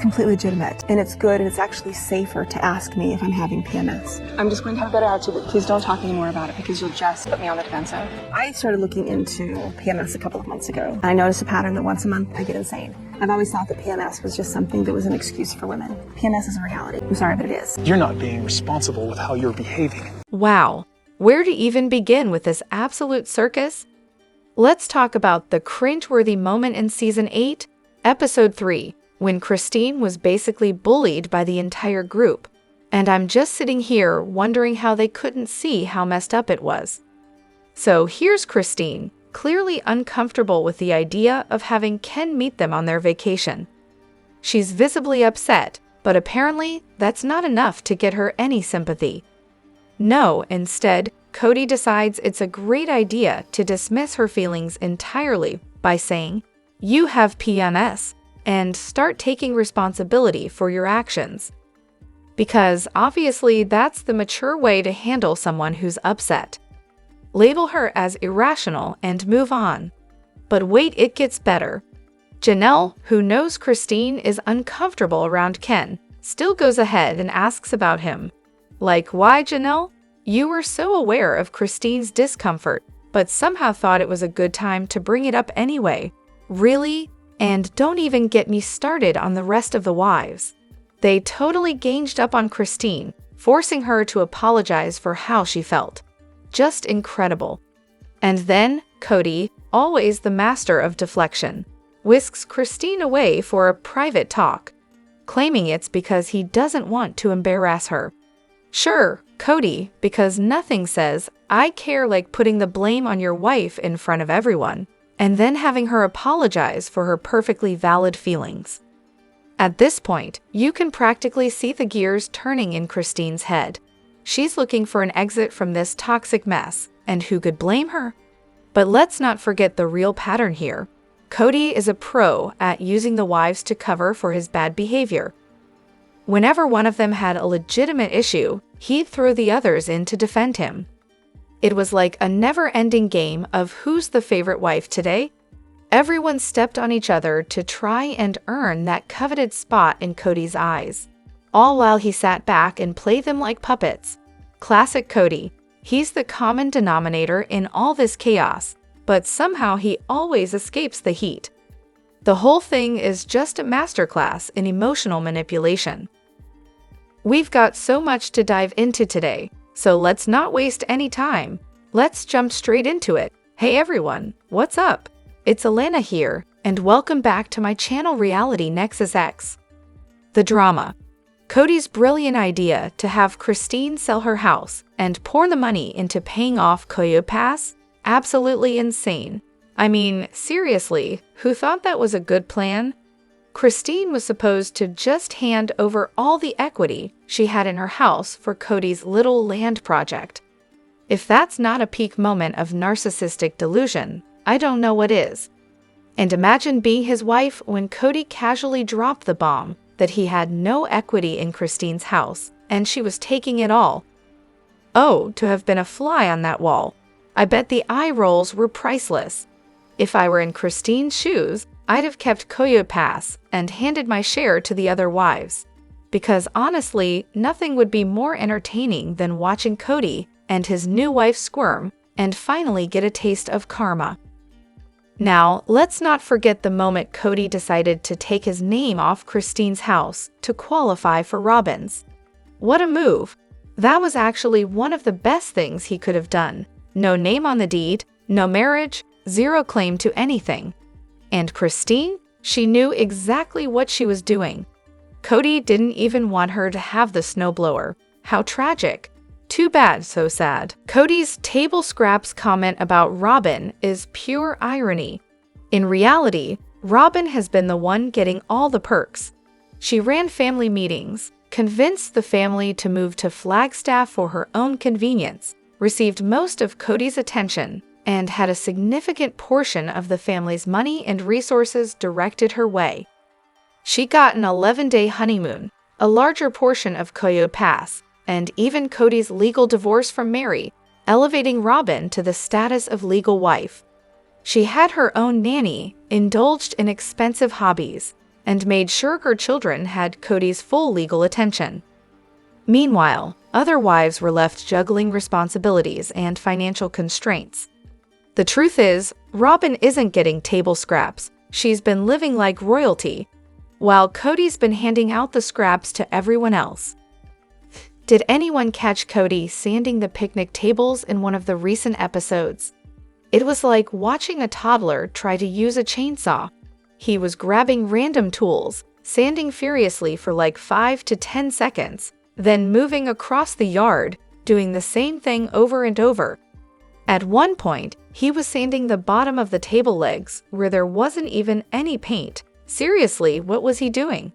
completely legitimate, and it's good, and it's actually safer to ask me if I'm having PMS. I'm just going to have a better attitude, but please don't talk anymore about it because you'll just put me on the defensive. I started looking into PMS a couple of months ago. I noticed a pattern that once a month I get insane. I've always thought that PMS was just something that was an excuse for women. PMS is a reality. I'm sorry, but it is. You're not being responsible with how you're behaving. Wow. Where to even begin with this absolute circus? Let's talk about the cringeworthy moment in Season 8, Episode 3, when Christine was basically bullied by the entire group. And I'm just sitting here wondering how they couldn't see how messed up it was. So here's Christine, clearly uncomfortable with the idea of having Ken meet them on their vacation. She's visibly upset, but apparently that's not enough to get her any sympathy. No, instead, Kody decides it's a great idea to dismiss her feelings entirely by saying, "You have PMS, and start taking responsibility for your actions." Because obviously that's the mature way to handle someone who's upset. Label her as irrational and move on. But wait, it gets better. Janelle, who knows Christine is uncomfortable around Ken, still goes ahead and asks about him. Like, why, Janelle? You were so aware of Christine's discomfort, but somehow thought it was a good time to bring it up anyway. Really? And don't even get me started on the rest of the wives. They totally ganged up on Christine, forcing her to apologize for how she felt. Just incredible. And then, Kody, always the master of deflection, whisks Christine away for a private talk, claiming it's because he doesn't want to embarrass her. Sure, Kody, because nothing says, "I care," like putting the blame on your wife in front of everyone, and then having her apologize for her perfectly valid feelings. At this point, you can practically see the gears turning in Christine's head. She's looking for an exit from this toxic mess, and who could blame her? But let's not forget the real pattern here. Kody is a pro at using the wives to cover for his bad behavior. Whenever one of them had a legitimate issue, he'd throw the others in to defend him. It was like a never-ending game of who's the favorite wife today? Everyone stepped on each other to try and earn that coveted spot in Kody's eyes, all while he sat back and played them like puppets. Classic Kody. He's the common denominator in all this chaos, but somehow he always escapes the heat. The whole thing is just a masterclass in emotional manipulation. We've got so much to dive into today, so let's not waste any time. Let's jump straight into it. Hey everyone, what's up? It's Elena here, and welcome back to my channel Reality Nexus X. The drama. Kody's brilliant idea to have Christine sell her house and pour the money into paying off Koyo Pass? Absolutely insane. I mean, seriously, who thought that was a good plan? Christine was supposed to just hand over all the equity she had in her house for Kody's little land project. If that's not a peak moment of narcissistic delusion, I don't know what is. And imagine being his wife when Kody casually dropped the bomb that he had no equity in Christine's house and she was taking it all. Oh, to have been a fly on that wall. I bet the eye rolls were priceless. If I were in Christine's shoes, I'd have kept Koyo Pass and handed my share to the other wives. Because honestly, nothing would be more entertaining than watching Kody and his new wife squirm and finally get a taste of karma. Now, let's not forget the moment Kody decided to take his name off Christine's house to qualify for Robyns. What a move! That was actually one of the best things he could have done. No name on the deed, no marriage, zero claim to anything. And Christine? She knew exactly what she was doing. Kody didn't even want her to have the snowblower. How tragic. Too bad, so sad. Kody's table scraps comment about Robyn is pure irony. In reality, Robyn has been the one getting all the perks. She ran family meetings, convinced the family to move to Flagstaff for her own convenience, received most of Kody's attention, and had a significant portion of the family's money and resources directed her way. She got an 11-day honeymoon, a larger portion of Koyo Pass, and even Kody's legal divorce from Mary, elevating Robyn to the status of legal wife. She had her own nanny, indulged in expensive hobbies, and made sure her children had Kody's full legal attention. Meanwhile, other wives were left juggling responsibilities and financial constraints. The truth is, Robyn isn't getting table scraps. She's been living like royalty, while Kody's been handing out the scraps to everyone else. Did anyone catch Kody sanding the picnic tables in one of the recent episodes? It was like watching a toddler try to use a chainsaw. He was grabbing random tools, sanding furiously for like 5 to 10 seconds, then moving across the yard, doing the same thing over and over. At one point, he was sanding the bottom of the table legs where there wasn't even any paint. Seriously, what was he doing?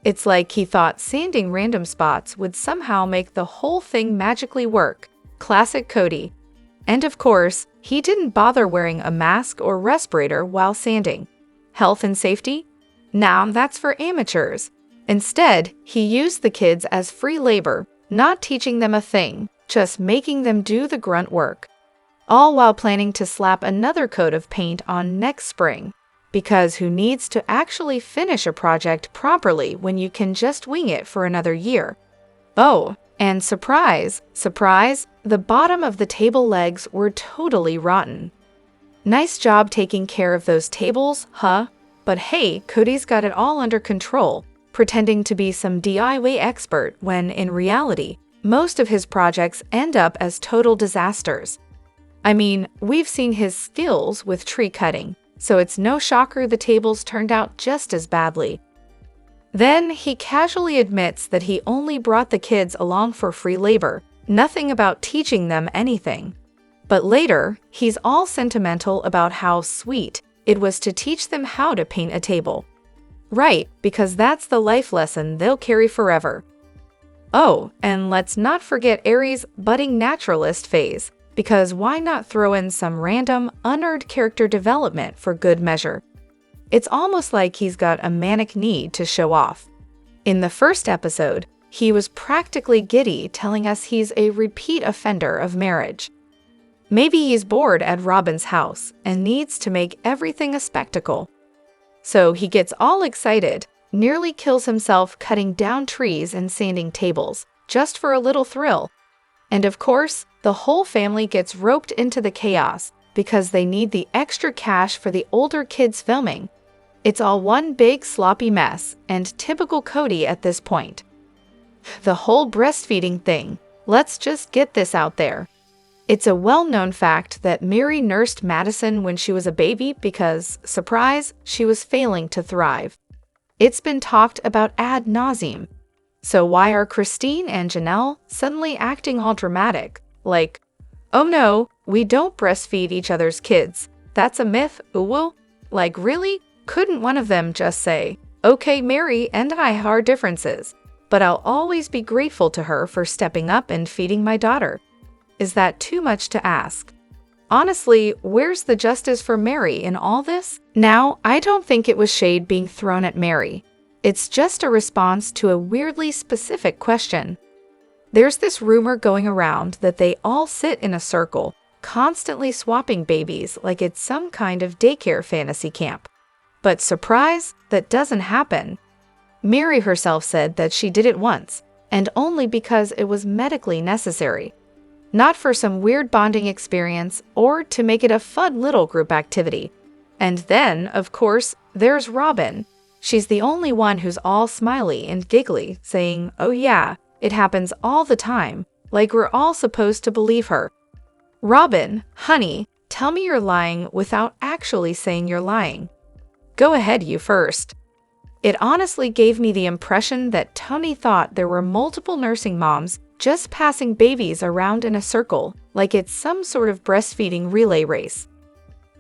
It's like he thought sanding random spots would somehow make the whole thing magically work. Classic Kody. And of course, he didn't bother wearing a mask or respirator while sanding. Health and safety? Nah, that's for amateurs. Instead, he used the kids as free labor, not teaching them a thing, just making them do the grunt work. All while planning to slap another coat of paint on next spring. Because who needs to actually finish a project properly when you can just wing it for another year? Oh, and surprise, surprise, the bottom of the table legs were totally rotten. Nice job taking care of those tables, huh? But hey, Kody's got it all under control, pretending to be some DIY expert when, in reality, most of his projects end up as total disasters. I mean, we've seen his skills with tree cutting, so it's no shocker the tables turned out just as badly. Then he casually admits that he only brought the kids along for free labor, nothing about teaching them anything. But later, he's all sentimental about how sweet it was to teach them how to paint a table. Right, because that's the life lesson they'll carry forever. Oh, and let's not forget Aries' budding naturalist phase, because why not throw in some random, unearned character development for good measure? It's almost like he's got a manic need to show off. In the first episode, he was practically giddy telling us he's a repeat offender of marriage. Maybe he's bored at Robyn's house and needs to make everything a spectacle. So he gets all excited, nearly kills himself cutting down trees and sanding tables, just for a little thrill. And of course, the whole family gets roped into the chaos because they need the extra cash for the older kids filming. It's all one big sloppy mess, and typical Kody at this point. The whole breastfeeding thing, let's just get this out there. It's a well-known fact that Mary nursed Madison when she was a baby because, surprise, she was failing to thrive. It's been talked about ad nauseum. So why are Christine and Janelle suddenly acting all dramatic? Like, oh no, we don't breastfeed each other's kids. That's a myth, ooh. Like really? Couldn't one of them just say, okay, Mary and I have our differences, but I'll always be grateful to her for stepping up and feeding my daughter. Is that too much to ask? Honestly, where's the justice for Mary in all this? Now, I don't think it was shade being thrown at Mary. It's just a response to a weirdly specific question. There's this rumor going around that they all sit in a circle, constantly swapping babies like it's some kind of daycare fantasy camp. But surprise, that doesn't happen. Mary herself said that she did it once, and only because it was medically necessary. Not for some weird bonding experience or to make it a fun little group activity. And then, of course, there's Robyn. She's the only one who's all smiley and giggly, saying, oh yeah, it happens all the time, like we're all supposed to believe her. Robyn, honey, tell me you're lying without actually saying you're lying. Go ahead, you first. It honestly gave me the impression that Tony thought there were multiple nursing moms just passing babies around in a circle, like it's some sort of breastfeeding relay race.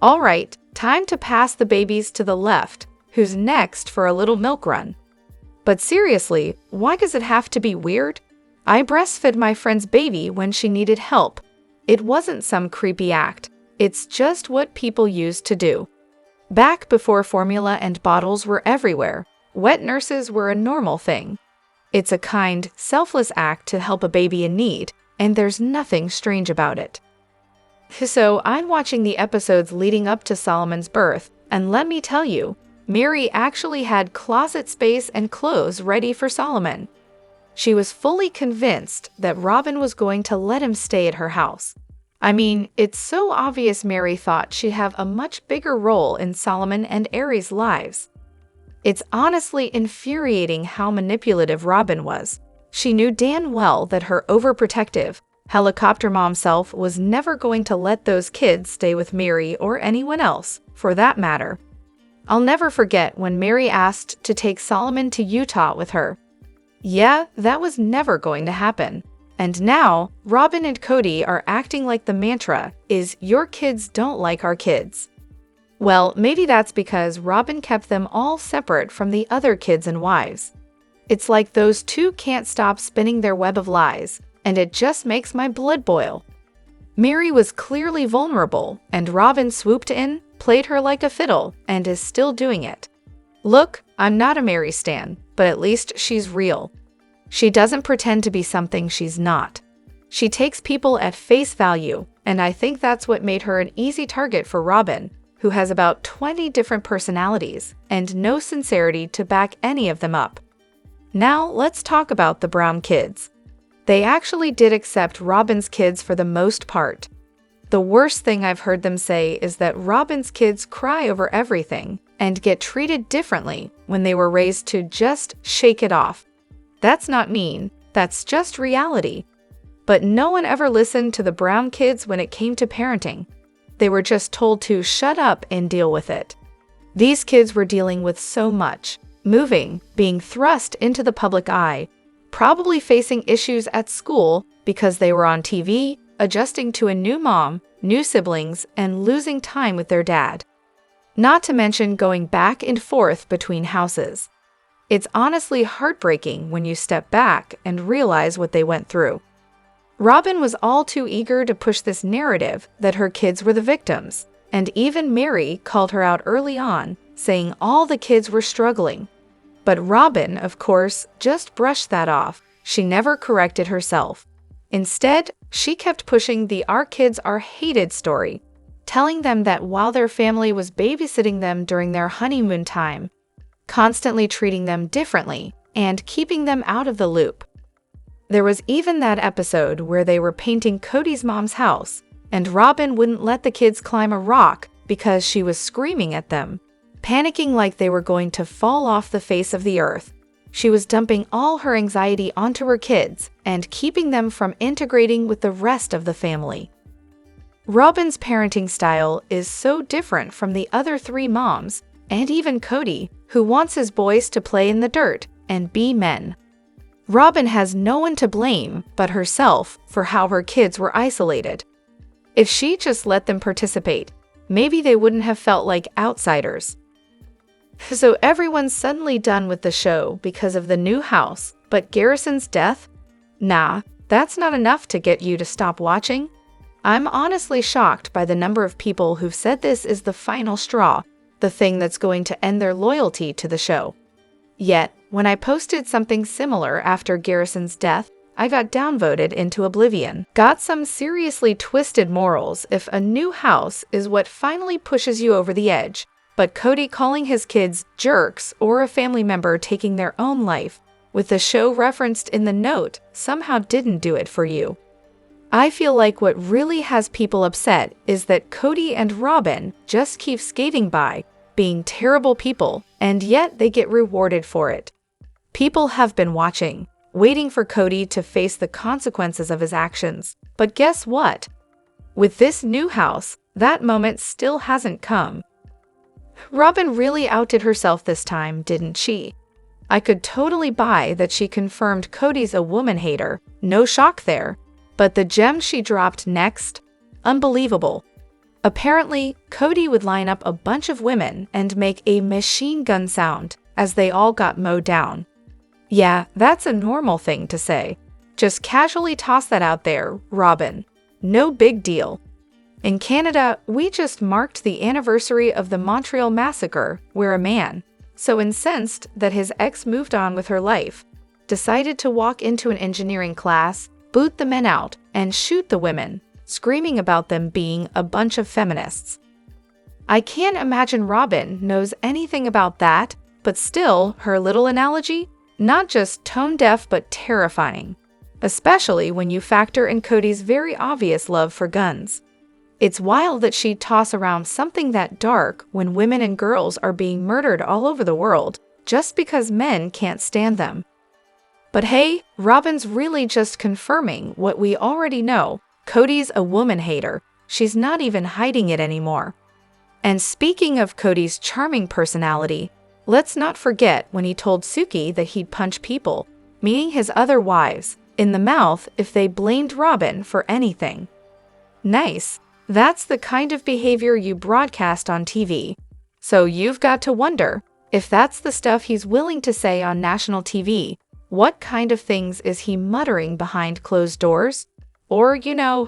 All right, time to pass the babies to the left, who's next for a little milk run. But seriously, why does it have to be weird? I breastfed my friend's baby when she needed help. It wasn't some creepy act. It's just what people used to do. Back before formula and bottles were everywhere, wet nurses were a normal thing. It's a kind, selfless act to help a baby in need, and there's nothing strange about it. So I'm watching the episodes leading up to Solomon's birth, and let me tell you, Mary actually had closet space and clothes ready for Solomon. She was fully convinced that Robyn was going to let him stay at her house. I mean, it's so obvious Mary thought she'd have a much bigger role in Solomon and Aries' lives. It's honestly infuriating how manipulative Robyn was. She knew damn well that her overprotective, helicopter mom self was never going to let those kids stay with Mary or anyone else, for that matter. I'll never forget when Mary asked to take Solomon to Utah with her. Yeah, that was never going to happen. And now, Robyn and Kody are acting like the mantra is your kids don't like our kids. Well, maybe that's because Robyn kept them all separate from the other kids and wives. It's like those two can't stop spinning their web of lies, and it just makes my blood boil. Mary was clearly vulnerable, and Robyn swooped in, played her like a fiddle, and is still doing it. Look, I'm not a Mary stan, but at least she's real. She doesn't pretend to be something she's not. She takes people at face value, and I think that's what made her an easy target for Robyn, who has about 20 different personalities and no sincerity to back any of them up. Now let's talk about the Brown kids. They actually did accept Robyn's kids for the most part. The worst thing I've heard them say is that Robyn's kids cry over everything and get treated differently when they were raised to just shake it off. That's not mean, that's just reality. But no one ever listened to the Brown kids when it came to parenting. They were just told to shut up and deal with it. These kids were dealing with so much, moving, being thrust into the public eye, probably facing issues at school because they were on TV, adjusting to a new mom, new siblings, and losing time with their dad. Not to mention going back and forth between houses. It's honestly heartbreaking when you step back and realize what they went through. Robyn was all too eager to push this narrative that her kids were the victims, and even Mary called her out early on, saying all the kids were struggling. But Robyn, of course, just brushed that off. She never corrected herself. Instead, she kept pushing the "our kids are hated" story, telling them that while their family was babysitting them during their honeymoon time, constantly treating them differently, and keeping them out of the loop. There was even that episode where they were painting Kody's mom's house, and Robyn wouldn't let the kids climb a rock because she was screaming at them, panicking like they were going to fall off the face of the earth. She was dumping all her anxiety onto her kids and keeping them from integrating with the rest of the family. Robyn's parenting style is so different from the other three moms, and even Kody, who wants his boys to play in the dirt and be men. Robyn has no one to blame but herself for how her kids were isolated. If she just let them participate, maybe they wouldn't have felt like outsiders. So everyone's suddenly done with the show because of the new house, but Garrison's death? Nah, that's not enough to get you to stop watching. I'm honestly shocked by the number of people who've said this is the final straw, the thing that's going to end their loyalty to the show. Yet, when I posted something similar after Garrison's death, I got downvoted into oblivion. Got some seriously twisted morals if a new house is what finally pushes you over the edge, but Kody calling his kids jerks or a family member taking their own life, with the show referenced in the note, somehow didn't do it for you. I feel like what really has people upset is that Kody and Robyn just keep skating by, being terrible people, and yet they get rewarded for it. People have been watching, waiting for Kody to face the consequences of his actions. But guess what? With this new house, that moment still hasn't come. Robyn really outdid herself this time, didn't she? I could totally buy that she confirmed Kody's a woman hater, no shock there. But the gem she dropped next? Unbelievable. Apparently, Kody would line up a bunch of women and make a machine gun sound as they all got mowed down. Yeah, that's a normal thing to say. Just casually toss that out there, Robyn. No big deal. In Canada, we just marked the anniversary of the Montreal Massacre, where a man, so incensed that his ex moved on with her life, decided to walk into an engineering class, boot the men out, and shoot the women, screaming about them being a bunch of feminists. I can't imagine Robyn knows anything about that, but still, her little analogy? Not just tone-deaf but terrifying. Especially when you factor in Kody's very obvious love for guns. It's wild that she'd toss around something that dark when women and girls are being murdered all over the world, just because men can't stand them. But hey, Robyn's really just confirming what we already know. Kody's a woman hater. She's not even hiding it anymore. And speaking of Kody's charming personality, let's not forget when he told Suki that he'd punch people, meaning his other wives, in the mouth if they blamed Robyn for anything. Nice. That's the kind of behavior you broadcast on TV. So you've got to wonder, if that's the stuff he's willing to say on national TV, what kind of things is he muttering behind closed doors? Or,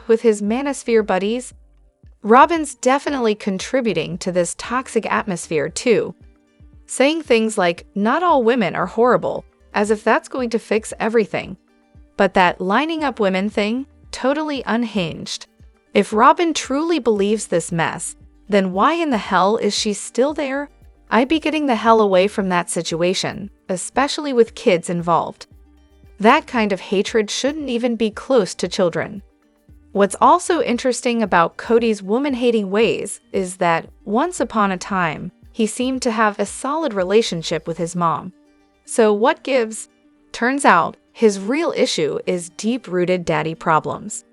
with his manosphere buddies? Robyn's definitely contributing to this toxic atmosphere too. Saying things like, not all women are horrible, as if that's going to fix everything. But that lining up women thing, totally unhinged. If Robyn truly believes this mess, then why in the hell is she still there? I'd be getting the hell away from that situation, especially with kids involved. That kind of hatred shouldn't even be close to children. What's also interesting about Kody's woman-hating ways is that, once upon a time, he seemed to have a solid relationship with his mom. So what gives? Turns out, his real issue is deep-rooted daddy problems.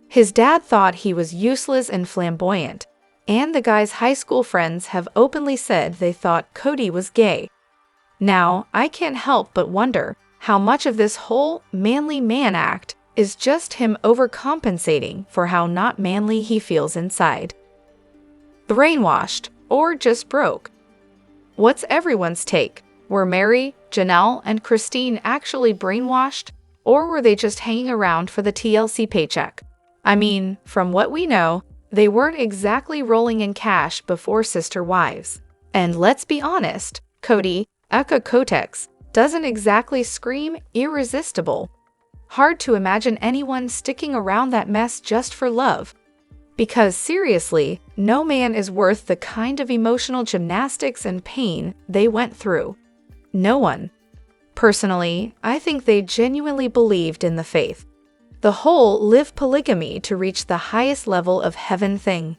His dad thought he was useless and flamboyant, and the guy's high school friends have openly said they thought Kody was gay. Now, I can't help but wonder how much of this whole manly man act is just him overcompensating for how not manly he feels inside. Brainwashed, or just broke? What's everyone's take? Were Mary, Janelle, and Christine actually brainwashed, or were they just hanging around for the TLC paycheck? I mean, from what we know, they weren't exactly rolling in cash before sister wives. And let's be honest, Kody, aka Kotex, doesn't exactly scream irresistible. Hard to imagine anyone sticking around that mess just for love. Because seriously, no man is worth the kind of emotional gymnastics and pain they went through. No one. Personally, I think they genuinely believed in the faith. The whole live polygamy to reach the highest level of heaven thing.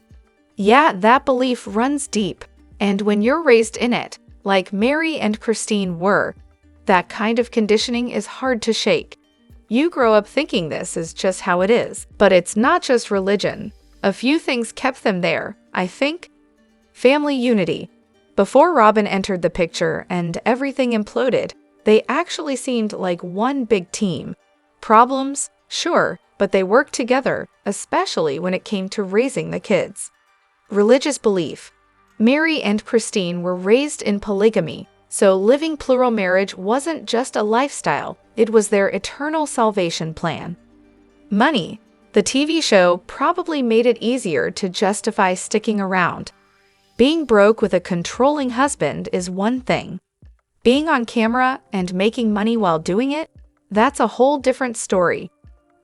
Yeah, that belief runs deep, and when you're raised in it, like Mary and Christine were, that kind of conditioning is hard to shake. You grow up thinking this is just how it is, but it's not just religion. A few things kept them there, I think. Family unity. Before Robyn entered the picture and everything imploded, they actually seemed like one big team. Problems? Sure, but they worked together, especially when it came to raising the kids. Religious belief. Mary and Christine were raised in polygamy, so living plural marriage wasn't just a lifestyle, it was their eternal salvation plan. Money. The TV show probably made it easier to justify sticking around. Being broke with a controlling husband is one thing. Being on camera and making money while doing it, that's a whole different story.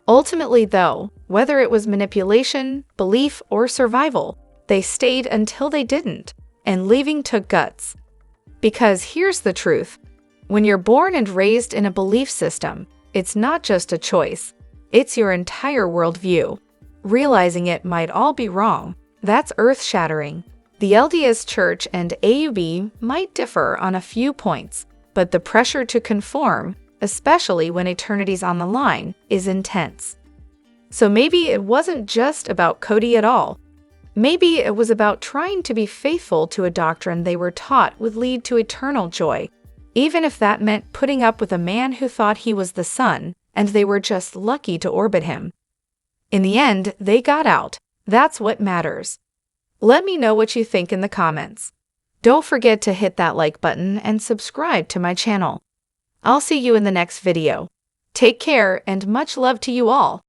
Ultimately, though, whether it was manipulation, belief, or survival, they stayed until they didn't, and leaving took guts. Because here's the truth. When you're born and raised in a belief system, it's not just a choice, it's your entire worldview. Realizing it might all be wrong, that's earth-shattering. The LDS Church and AUB might differ on a few points, but the pressure to conform, especially when eternity's on the line, is intense. So maybe it wasn't just about Kody at all. Maybe it was about trying to be faithful to a doctrine they were taught would lead to eternal joy, even if that meant putting up with a man who thought he was the sun, and they were just lucky to orbit him. In the end, they got out. That's what matters. Let me know what you think in the comments. Don't forget to hit that like button and subscribe to my channel. I'll see you in the next video. Take care and much love to you all.